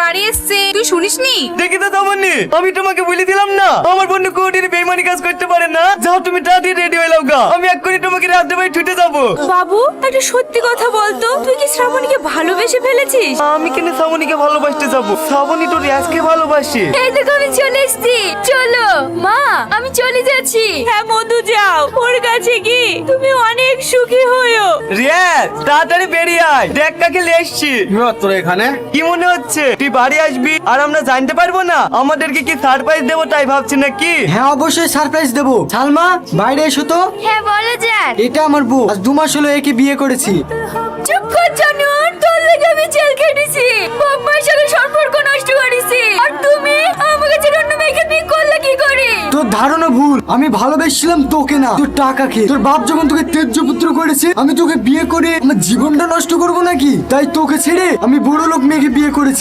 বাড়ি এসছে, তুই শুনিসনি? দেখি তো তেমনই, আমি তোমাকে বলে দিলাম না আমার বন্ধু কোটির বেইমানি কাজ করতে পারে না। যাও তুমি তাড়াতাড়ি রেডি হয়ে লাও গা, আমি এক্ষুনি তোমাকে রাতে বাড়ি ছুটে যাবো। বাবু, একটা সত্যি কথা বলতো, তুই কি শ্রাবণীকে ভালোবেসে ফেলেছিস? আমি কেন শ্রাবণীকে ভালোবাসতে যাবো? শ্রাবণী তো রিয়াজকে ভালোবাসে। এই দেখো আমি চলে এসেছি, চলো। মা, আমি চলে যাচ্ছি। হ্যাঁ মধু, যাও ওর কাছে কি তুমি অনেক সুখী হয়েও। রিয়াজ তাড়াতাড়ি বেরিয়ে আয়, দেখ কাকে নিয়ে এসছি। তোর এখানে কি মনে হচ্ছে তুই বাড়ি আসবি আর আমরা জানতে পারবো না? আমাদেরকে কি সারপ্রাইজ দেবো তাই ভাবছি নাকি? হ্যাঁ অবশ্যই সারপ্রাইজ দেবো। সালমা বাইরে এসো তো। হ্যাঁ বলো যান। এটা আমার বউ, আজ 2 মাস হলো একে বিয়ে করেছি। চুপ কর জানুন, তোর লেগে আমি জেল কেটেছি, বাবার সাথে সম্পর্ক নষ্ট করেছি, আর তুমি আমাকে ছেড়ে অন্য মেয়েকে বিয়ে করলে কি করে? তোর ধারণা ভুল, আমি ভালোবেসেছিলাম তোকে না, তোর টাকাকে। তোর বাপ যখন তোকে তেজ্য পুত্র করেছে, আমি তোকে বিয়ে করে আমার জীবনটা নষ্ট করবো নাকি? তাই তোকে ছেড়ে আমি বড় লোক মেয়েকে বিয়ে করেছি।